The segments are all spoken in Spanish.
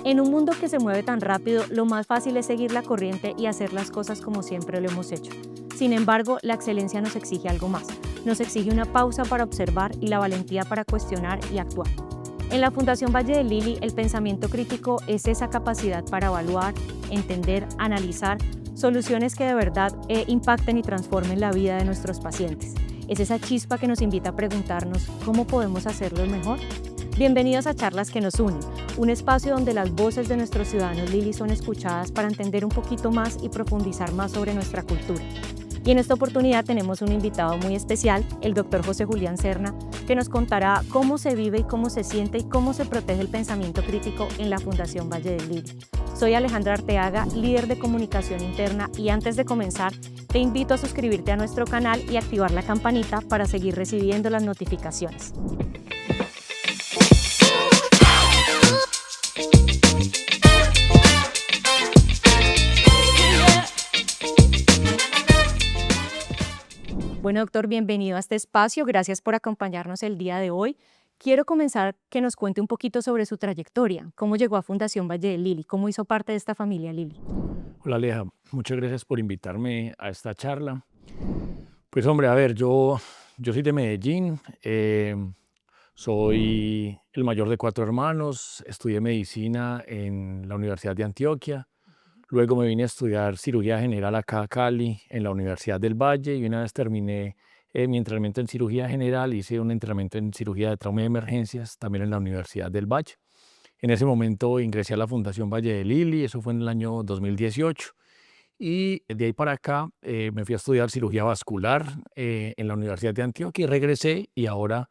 En un mundo que se mueve tan rápido, lo más fácil es seguir la corriente y hacer las cosas como siempre lo hemos hecho. Sin embargo, la excelencia nos exige algo más. Nos exige una pausa para observar y la valentía para cuestionar y actuar. En la Fundación Valle de Lili, el pensamiento crítico es esa capacidad para evaluar, entender, analizar soluciones que de verdad impacten y transformen la vida de nuestros pacientes. Es esa chispa que nos invita a preguntarnos cómo podemos hacerlo mejor. Bienvenidos a Charlas que nos unen, un espacio donde las voces de nuestros ciudadanos Lili son escuchadas para entender un poquito más y profundizar más sobre nuestra cultura. Y en esta oportunidad tenemos un invitado muy especial, el doctor José Julián Serna, que nos contará cómo se vive y cómo se siente y cómo se protege el pensamiento crítico en la Fundación Valle de Lili. Soy Alejandra Arteaga, líder de comunicación interna, y antes de comenzar, te invito a suscribirte a nuestro canal y activar la campanita para seguir recibiendo las notificaciones. Bueno, doctor, bienvenido a este espacio. Gracias por acompañarnos el día de hoy. Quiero comenzar que nos cuente un poquito sobre su trayectoria. ¿Cómo llegó a Fundación Valle de Lili? ¿Cómo hizo parte de esta familia Lili? Hola Aleja, muchas gracias por invitarme a esta charla. Pues hombre, a ver, yo soy de Medellín, soy el mayor de 4 hermanos, estudié medicina en la Universidad de Antioquia, luego me vine a estudiar cirugía general acá a Cali, en la Universidad del Valle, y una vez terminé mi entrenamiento en cirugía general, hice un entrenamiento en cirugía de trauma y emergencias, también en la Universidad del Valle. En ese momento ingresé a la Fundación Valle de Lili, eso fue en el año 2018. Y de ahí para acá me fui a estudiar cirugía vascular en la Universidad de Antioquia y regresé, y ahora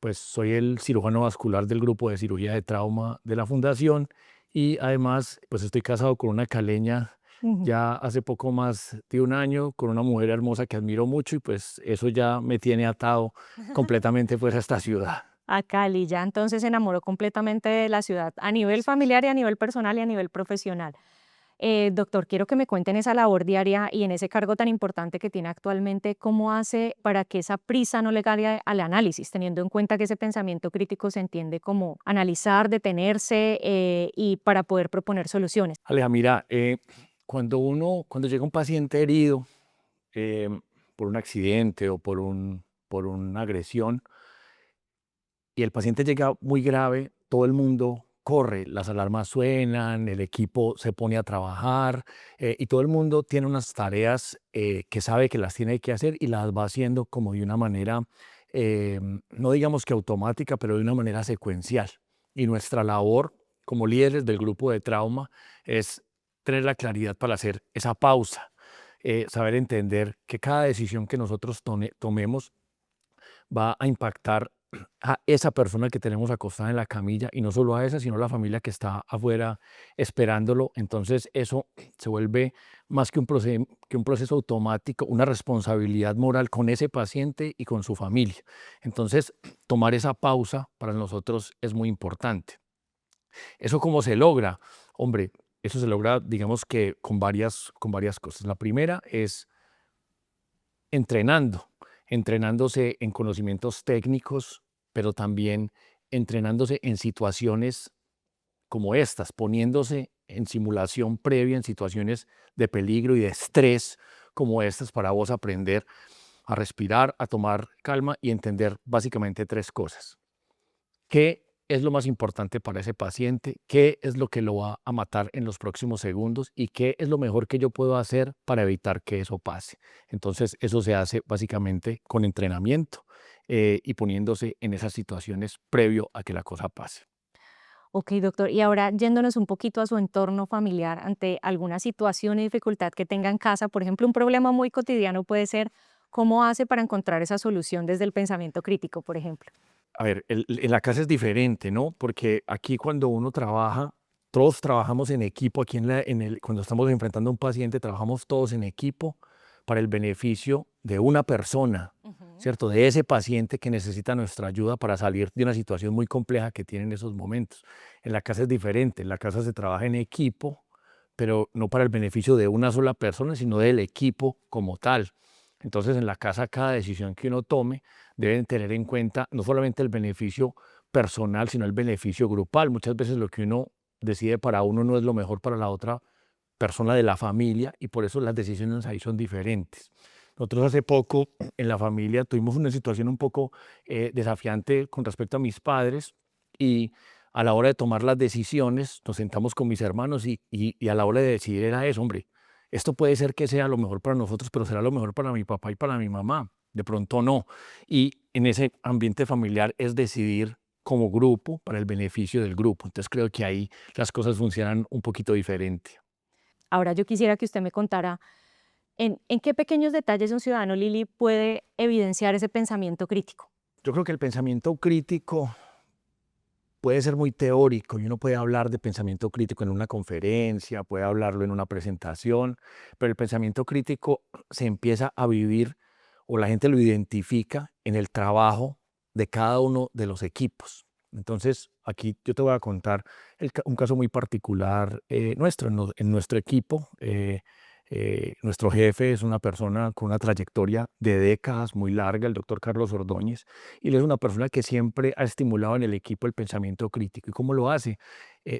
pues soy el cirujano vascular del grupo de cirugía de trauma de la fundación, y además pues estoy casado con una caleña Ujú. ya hace poco más de un año, con una mujer hermosa que admiro mucho, y pues eso ya me tiene atado completamente pues a esta ciudad. A Cali, ya entonces se enamoró completamente de la ciudad a nivel familiar y a nivel personal y a nivel profesional. Doctor, quiero que me cuenten esa labor diaria y en ese cargo tan importante que tiene actualmente, ¿cómo hace para que esa prisa no le gane al análisis, teniendo en cuenta que ese pensamiento crítico se entiende como analizar, detenerse y para poder proponer soluciones? Aleja, mira, cuando llega un paciente herido eh, por un accidente o por una agresión, y el paciente llega muy grave, todo el mundo corre, las alarmas suenan, el equipo se pone a trabajar, y todo el mundo tiene unas tareas que sabe que las tiene que hacer y las va haciendo como de una manera, no digamos que automática, pero de una manera secuencial. Y nuestra labor como líderes del grupo de trauma es tener la claridad para hacer esa pausa, saber entender que cada decisión que nosotros tomemos va a impactar a esa persona que tenemos acostada en la camilla, y no solo a esa, sino a la familia que está afuera esperándolo. Entonces eso se vuelve más que un proceso automático, una responsabilidad moral con ese paciente y con su familia. Entonces, tomar esa pausa para nosotros es muy importante. ¿Eso cómo se logra? Hombre, eso se logra, digamos que con varias cosas. La primera es entrenando, entrenándose en conocimientos técnicos, pero también entrenándose en situaciones como estas, poniéndose en simulación previa en situaciones de peligro y de estrés como estas, para vos aprender a respirar, a tomar calma y entender básicamente 3 cosas. ¿Qué es lo más importante para ese paciente? ¿Qué es lo que lo va a matar en los próximos segundos? ¿Y qué es lo mejor que yo puedo hacer para evitar que eso pase? Entonces, eso se hace básicamente con entrenamiento y poniéndose en esas situaciones previo a que la cosa pase. Ok, doctor. Y ahora yéndonos un poquito a su entorno familiar, ante alguna situación y dificultad que tenga en casa, por ejemplo, un problema muy cotidiano puede ser, ¿cómo hace para encontrar esa solución desde el pensamiento crítico, por ejemplo? A ver, en la casa es diferente, ¿no? Porque aquí cuando uno trabaja, todos trabajamos en equipo. Aquí cuando estamos enfrentando a un paciente, trabajamos todos en equipo para el beneficio de una persona, Ujú. ¿cierto? De ese paciente que necesita nuestra ayuda para salir de una situación muy compleja que tiene en esos momentos. En la casa es diferente. En la casa se trabaja en equipo, pero no para el beneficio de una sola persona, sino del equipo como tal. Entonces, en la casa, cada decisión que uno tome deben tener en cuenta no solamente el beneficio personal, sino el beneficio grupal. Muchas veces lo que uno decide para uno no es lo mejor para la otra persona de la familia y por eso las decisiones ahí son diferentes. Nosotros hace poco en la familia tuvimos una situación un poco desafiante con respecto a mis padres y a la hora de tomar las decisiones nos sentamos con mis hermanos y a la hora de decidir era eso, hombre, esto puede ser que sea lo mejor para nosotros, pero será lo mejor para mi papá y para mi mamá. De pronto no. Y en ese ambiente familiar es decidir como grupo para el beneficio del grupo. Entonces creo que ahí las cosas funcionan un poquito diferente. Ahora yo quisiera que usted me contara en qué pequeños detalles un ciudadano Lili puede evidenciar ese pensamiento crítico. Yo creo que el pensamiento crítico puede ser muy teórico y uno puede hablar de pensamiento crítico en una conferencia, puede hablarlo en una presentación, pero el pensamiento crítico se empieza a vivir o la gente lo identifica en el trabajo de cada uno de los equipos. Entonces, aquí yo te voy a contar un caso muy particular nuestro, en nuestro equipo. Nuestro jefe es una persona con una trayectoria de décadas muy larga, el doctor Carlos Ordóñez, y él es una persona que siempre ha estimulado en el equipo el pensamiento crítico. ¿Y cómo lo hace?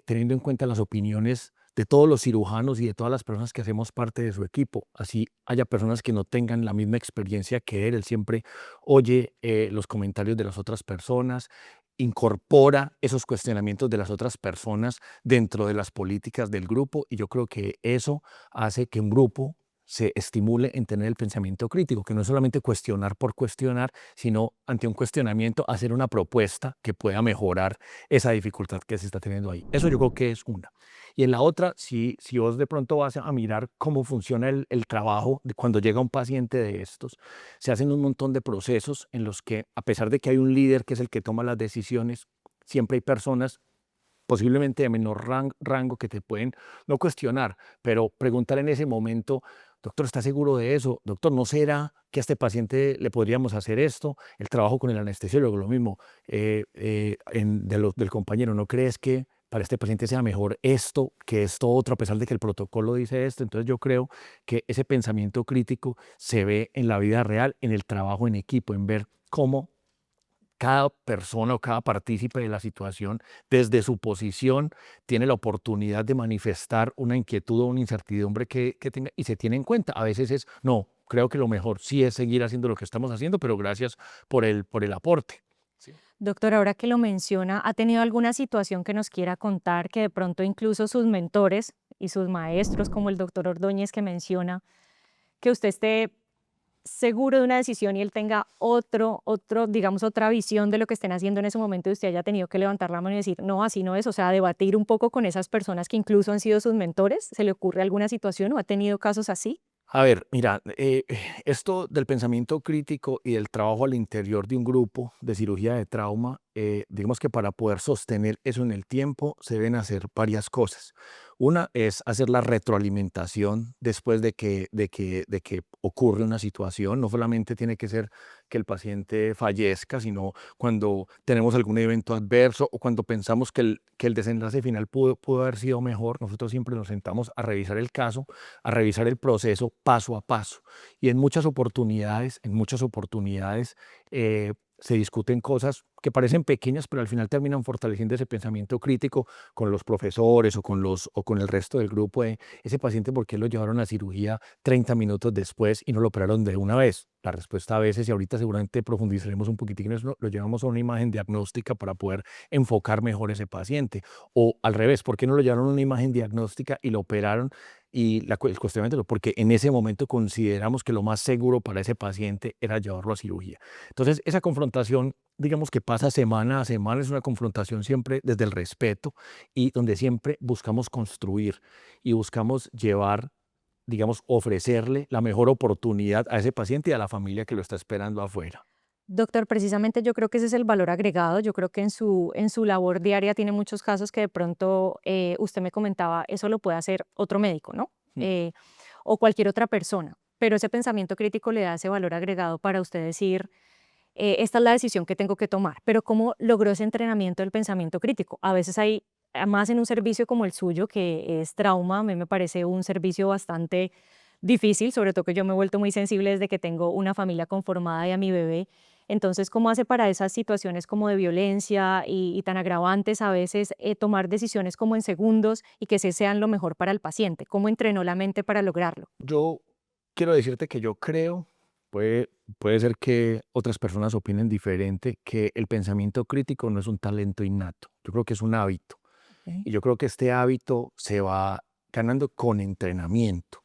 Teniendo en cuenta las opiniones de todos los cirujanos y de todas las personas que hacemos parte de su equipo. Así haya personas que no tengan la misma experiencia que él siempre oye los comentarios de las otras personas, incorpora esos cuestionamientos de las otras personas dentro de las políticas del grupo y yo creo que eso hace que un grupo se estimule en tener el pensamiento crítico, que no es solamente cuestionar por cuestionar, sino ante un cuestionamiento hacer una propuesta que pueda mejorar esa dificultad que se está teniendo ahí. Eso yo creo que es una. Y en la otra, si vos de pronto vas a mirar cómo funciona el trabajo de cuando llega un paciente de estos, se hacen un montón de procesos en los que, a pesar de que hay un líder que es el que toma las decisiones, siempre hay personas posiblemente de menor rango que te pueden no cuestionar, pero preguntar en ese momento, doctor, ¿está seguro de eso? Doctor, ¿no será que a este paciente le podríamos hacer esto? El trabajo con el anestesiólogo, lo mismo, del compañero, ¿no crees que para este paciente sea mejor esto que esto otro, a pesar de que el protocolo dice esto? Entonces yo creo que ese pensamiento crítico se ve en la vida real, en el trabajo en equipo, en ver cómo cada persona o cada partícipe de la situación, desde su posición, tiene la oportunidad de manifestar una inquietud o una incertidumbre que tenga y se tiene en cuenta. A veces es, no, creo que lo mejor sí es seguir haciendo lo que estamos haciendo, pero gracias por el aporte. Sí. Doctor, ahora que lo menciona, ¿ha tenido alguna situación que nos quiera contar que de pronto incluso sus mentores y sus maestros, como el doctor Ordóñez que menciona, que usted esté seguro de una decisión y él tenga digamos, otra visión de lo que estén haciendo en ese momento y usted haya tenido que levantar la mano y decir, no, así no es, o sea, debatir un poco con esas personas que incluso han sido sus mentores? ¿Se le ocurre alguna situación o ha tenido casos así? A ver, mira, esto del pensamiento crítico y del trabajo al interior de un grupo de cirugía de trauma, digamos que para poder sostener eso en el tiempo se deben hacer varias cosas. Una es hacer la retroalimentación después de que ocurre una situación. No solamente tiene que ser que el paciente fallezca, sino cuando tenemos algún evento adverso o cuando pensamos que el desenlace final pudo haber sido mejor, nosotros siempre nos sentamos a revisar el caso, a revisar el proceso paso a paso. Y en muchas oportunidades se discuten cosas que parecen pequeñas, pero al final terminan fortaleciendo ese pensamiento crítico con los profesores o con el resto del grupo de ese paciente, ¿por qué lo llevaron a cirugía 30 minutos después y no lo operaron de una vez? La respuesta a veces, y ahorita seguramente profundizaremos un poquitín en eso, lo llevamos a una imagen diagnóstica para poder enfocar mejor ese paciente. O al revés, ¿por qué no lo llevaron a una imagen diagnóstica y lo operaron? Y el cuestionamiento, porque en ese momento consideramos que lo más seguro para ese paciente era llevarlo a cirugía. Entonces, esa confrontación, digamos que pasa semana a semana, es una confrontación siempre desde el respeto y donde siempre buscamos construir y buscamos llevar, digamos, ofrecerle la mejor oportunidad a ese paciente y a la familia que lo está esperando afuera. Doctor, precisamente yo creo que ese es el valor agregado. Yo creo que en su labor diaria tiene muchos casos que de pronto usted me comentaba, eso lo puede hacer otro médico, ¿no? Mm. Eh, o cualquier otra persona. Pero ese pensamiento crítico le da ese valor agregado para usted decir, esta es la decisión que tengo que tomar. Pero ¿cómo logró ese entrenamiento del pensamiento crítico? A veces hay, más en un servicio como el suyo, que es trauma, a mí me parece un servicio bastante difícil, sobre todo que yo me he vuelto muy sensible desde que tengo una familia conformada y a mi bebé. Entonces, ¿cómo hace para esas situaciones como de violencia y tan agravantes a veces tomar decisiones como en segundos y que se sean lo mejor para el paciente? ¿Cómo entrenó la mente para lograrlo? Yo quiero decirte que yo creo, puede, puede ser que otras personas opinen diferente, que el pensamiento crítico no es un talento innato. Yo creo que es un hábito. Ok. Y yo creo que este hábito se va ganando con entrenamiento.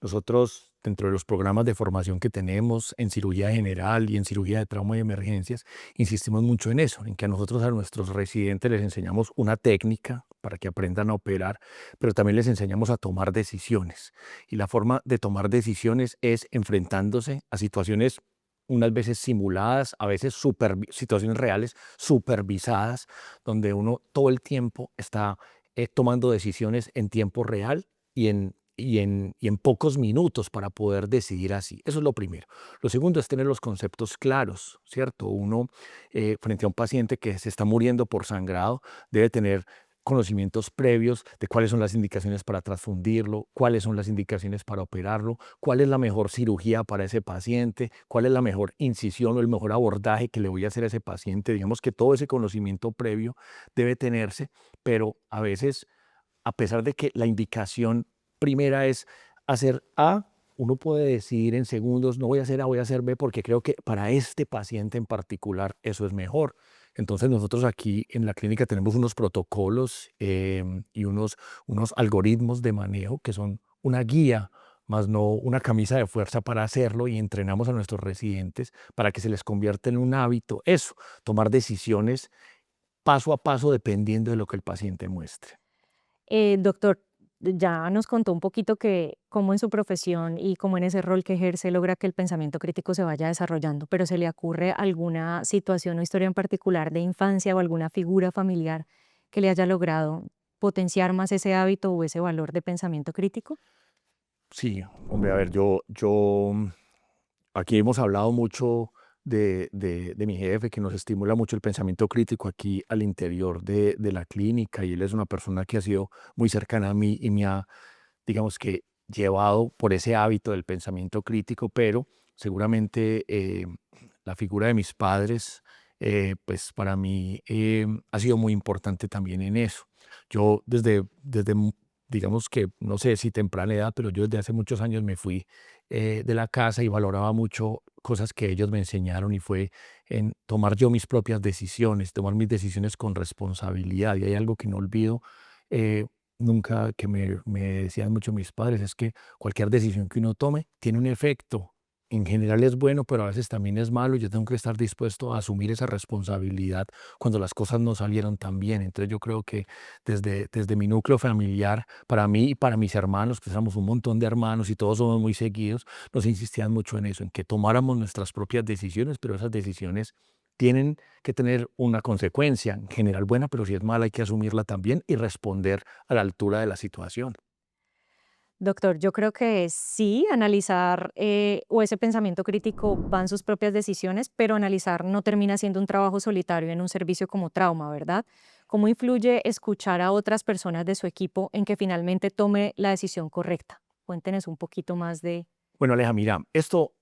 Nosotros, dentro de los programas de formación que tenemos en cirugía general y en cirugía de trauma y emergencias, insistimos mucho en eso, en que a nosotros, a nuestros residentes, les enseñamos una técnica para que aprendan a operar, pero también les enseñamos a tomar decisiones. Y la forma de tomar decisiones es enfrentándose a situaciones unas veces simuladas, a veces situaciones reales, supervisadas, donde uno todo el tiempo está tomando decisiones en tiempo real y en pocos minutos para poder decidir así. Eso es lo primero. Lo segundo es tener los conceptos claros, ¿cierto? Uno, frente a un paciente que se está muriendo por sangrado, debe tener conocimientos previos de cuáles son las indicaciones para transfundirlo, cuáles son las indicaciones para operarlo, cuál es la mejor cirugía para ese paciente, cuál es la mejor incisión o el mejor abordaje que le voy a hacer a ese paciente. Digamos que todo ese conocimiento previo debe tenerse, pero a veces, a pesar de que la indicación primera es hacer A, uno puede decidir en segundos, no voy a hacer A, voy a hacer B, porque creo que para este paciente en particular eso es mejor. Entonces nosotros aquí en la clínica tenemos unos protocolos y unos algoritmos de manejo que son una guía, más no una camisa de fuerza para hacerlo, y entrenamos a nuestros residentes para que se les convierta en un hábito eso, tomar decisiones paso a paso dependiendo de lo que el paciente muestre. Doctor, ya nos contó un poquito que cómo en su profesión y cómo en ese rol que ejerce logra que el pensamiento crítico se vaya desarrollando, pero ¿se le ocurre alguna situación o historia en particular de infancia o alguna figura familiar que le haya logrado potenciar más ese hábito o ese valor de pensamiento crítico? Sí, hombre, a ver, aquí hemos hablado mucho de mi jefe, que nos estimula mucho el pensamiento crítico aquí al interior de la clínica, y él es una persona que ha sido muy cercana a mí y me ha, digamos que, llevado por ese hábito del pensamiento crítico, pero seguramente la figura de mis padres, pues para mí ha sido muy importante también en eso. Yo digamos que, no sé si temprana edad, pero yo desde hace muchos años me fui de la casa y valoraba mucho cosas que ellos me enseñaron, y fue en tomar yo mis propias decisiones, tomar mis decisiones con responsabilidad. Y hay algo que no olvido eh, nunca, que me decían mucho mis padres, es que cualquier decisión que uno tome tiene un efecto. En general es bueno, pero a veces también es malo, y yo tengo que estar dispuesto a asumir esa responsabilidad cuando las cosas no salieron tan bien. Entonces yo creo que desde mi núcleo familiar, para mí y para mis hermanos, que somos un montón de hermanos y todos somos muy seguidos, nos insistían mucho en eso, en que tomáramos nuestras propias decisiones, pero esas decisiones tienen que tener una consecuencia, en general buena, pero si es mala hay que asumirla también y responder a la altura de la situación. Doctor, yo creo que sí, analizar o ese pensamiento crítico van sus propias decisiones, pero analizar no termina siendo un trabajo solitario en un servicio como trauma, ¿verdad? ¿Cómo influye escuchar a otras personas de su equipo en que finalmente tome la decisión correcta? Cuéntenos un poquito más de... Bueno, Aleja, mira, esto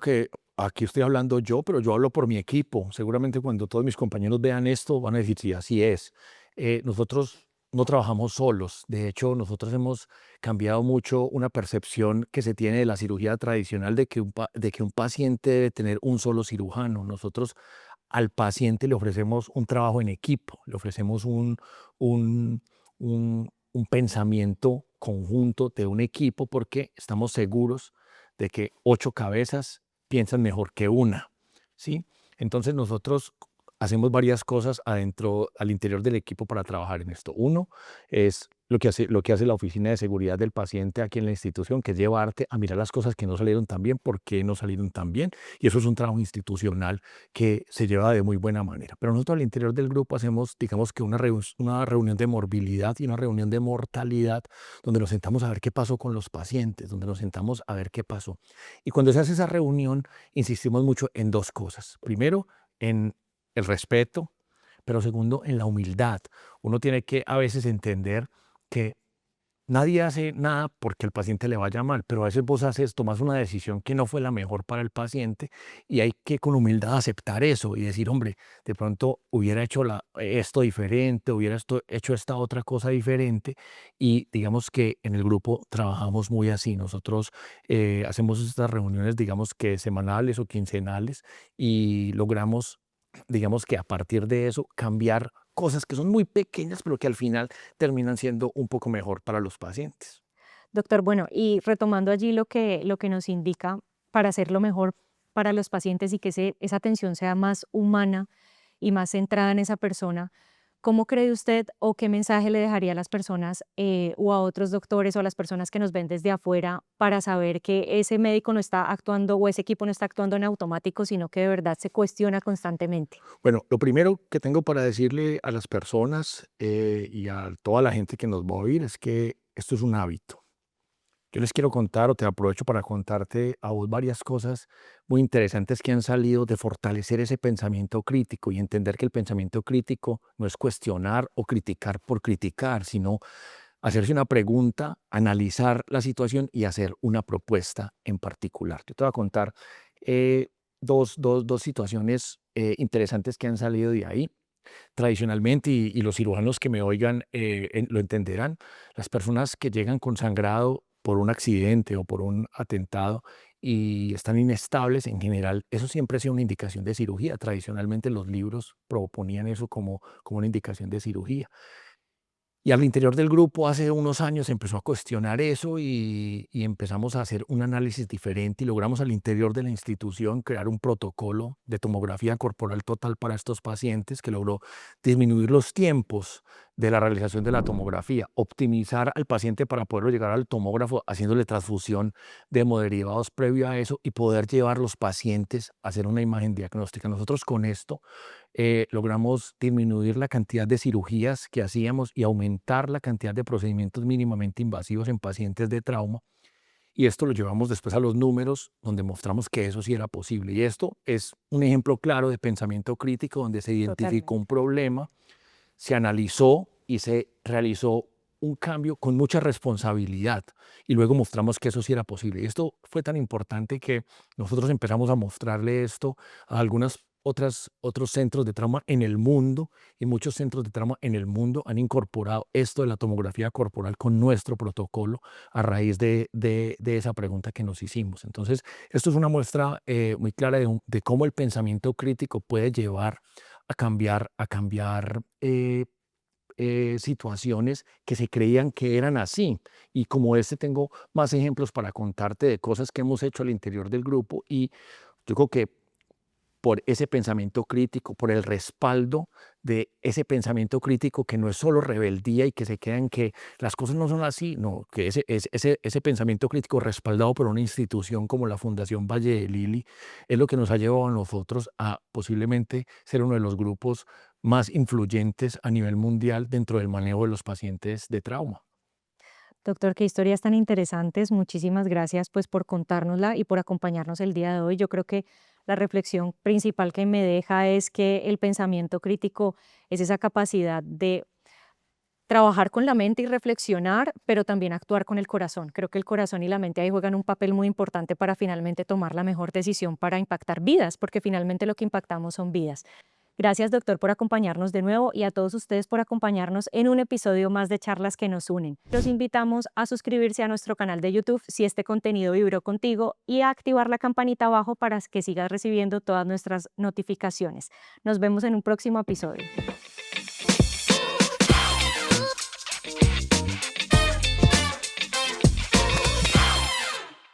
que aquí estoy hablando yo, pero yo hablo por mi equipo. Seguramente cuando todos mis compañeros vean esto van a decir, sí, así es. Nosotros no trabajamos solos. De hecho, nosotros hemos cambiado mucho una percepción que se tiene de la cirugía tradicional, de que un paciente debe tener un solo cirujano. Nosotros al paciente le ofrecemos un trabajo en equipo, le ofrecemos un, un pensamiento conjunto de un equipo, porque estamos seguros de que 8 cabezas piensan mejor que una, ¿sí? Entonces nosotros hacemos varias cosas al interior del equipo para trabajar en esto. Uno es lo que hace la oficina de seguridad del paciente aquí en la institución, que es llevarte a mirar las cosas que no salieron tan bien, por qué no salieron tan bien, y eso es un trabajo institucional que se lleva de muy buena manera. Pero nosotros al interior del grupo hacemos, digamos que una reunión de morbilidad y una reunión de mortalidad, donde nos sentamos a ver qué pasó con los pacientes, donde nos sentamos a ver qué pasó. Y cuando se hace esa reunión, insistimos mucho en dos cosas. Primero, en el respeto, pero segundo, en la humildad. Uno tiene que a veces entender que nadie hace nada porque al paciente le vaya mal, pero a veces vos tomas una decisión que no fue la mejor para el paciente y hay que con humildad aceptar eso y decir, hombre, de pronto hubiera hecho esto diferente, hubiera hecho esta otra cosa diferente y digamos que en el grupo trabajamos muy así. Nosotros hacemos estas reuniones, digamos que semanales o quincenales y logramos, digamos que a partir de eso, cambiar cosas que son muy pequeñas, pero que al final terminan siendo un poco mejor para los pacientes. Doctor, bueno, y retomando allí lo que nos indica para hacerlo mejor para los pacientes y que esa atención sea más humana y más centrada en esa persona, ¿cómo cree usted o qué mensaje le dejaría a las personas o a otros doctores o a las personas que nos ven desde afuera para saber que ese médico no está actuando o ese equipo no está actuando en automático, sino que de verdad se cuestiona constantemente? Bueno, lo primero que tengo para decirle a las personas y a toda la gente que nos va a oír es que esto es un hábito. Yo les quiero contar o te aprovecho para contarte a vos varias cosas muy interesantes que han salido de fortalecer ese pensamiento crítico y entender que el pensamiento crítico no es cuestionar o criticar por criticar, sino hacerse una pregunta, analizar la situación y hacer una propuesta en particular. Yo te voy a contar eh, dos situaciones interesantes que han salido de ahí. Tradicionalmente, y los cirujanos que me oigan lo entenderán, las personas que llegan con sangrado por un accidente o por un atentado y están inestables, en general, eso siempre ha sido una indicación de cirugía. Tradicionalmente los libros proponían eso como una indicación de cirugía. Y al interior del grupo hace unos años se empezó a cuestionar eso y empezamos a hacer un análisis diferente y logramos al interior de la institución crear un protocolo de tomografía corporal total para estos pacientes que logró disminuir los tiempos de la realización de la tomografía, optimizar al paciente para poderlo llegar al tomógrafo haciéndole transfusión de hemoderivados previo a eso y poder llevar los pacientes a hacer una imagen diagnóstica. Nosotros con esto logramos disminuir la cantidad de cirugías que hacíamos y aumentar la cantidad de procedimientos mínimamente invasivos en pacientes de trauma. Y esto lo llevamos después a los números, donde mostramos que eso sí era posible. Y esto es un ejemplo claro de pensamiento crítico, donde se identificó un Totalmente. problema, se analizó y se realizó un cambio con mucha responsabilidad. Y luego mostramos que eso sí era posible. Y esto fue tan importante que nosotros empezamos a mostrarle esto a otros centros de trauma en el mundo, y muchos centros de trauma en el mundo han incorporado esto de la tomografía corporal con nuestro protocolo a raíz de esa pregunta que nos hicimos. Entonces, esto es una muestra muy clara de cómo el pensamiento crítico puede llevar a cambiar situaciones que se creían que eran así. Y como este tengo más ejemplos para contarte de cosas que hemos hecho al interior del grupo y yo creo que por ese pensamiento crítico, por el respaldo de ese pensamiento crítico que no es solo rebeldía y que se queda en que las cosas no son así, no, que ese pensamiento crítico respaldado por una institución como la Fundación Valle de Lili es lo que nos ha llevado a nosotros a posiblemente ser uno de los grupos más influyentes a nivel mundial dentro del manejo de los pacientes de trauma. Doctor, qué historias tan interesantes. Muchísimas gracias pues por contárnosla y por acompañarnos el día de hoy. Yo creo que la reflexión principal que me deja es que el pensamiento crítico es esa capacidad de trabajar con la mente y reflexionar, pero también actuar con el corazón. Creo que el corazón y la mente ahí juegan un papel muy importante para finalmente tomar la mejor decisión para impactar vidas, porque finalmente lo que impactamos son vidas. Gracias, doctor, por acompañarnos de nuevo y a todos ustedes por acompañarnos en un episodio más de Charlas que nos unen. Los invitamos a suscribirse a nuestro canal de YouTube si este contenido vibró contigo y a activar la campanita abajo para que sigas recibiendo todas nuestras notificaciones. Nos vemos en un próximo episodio.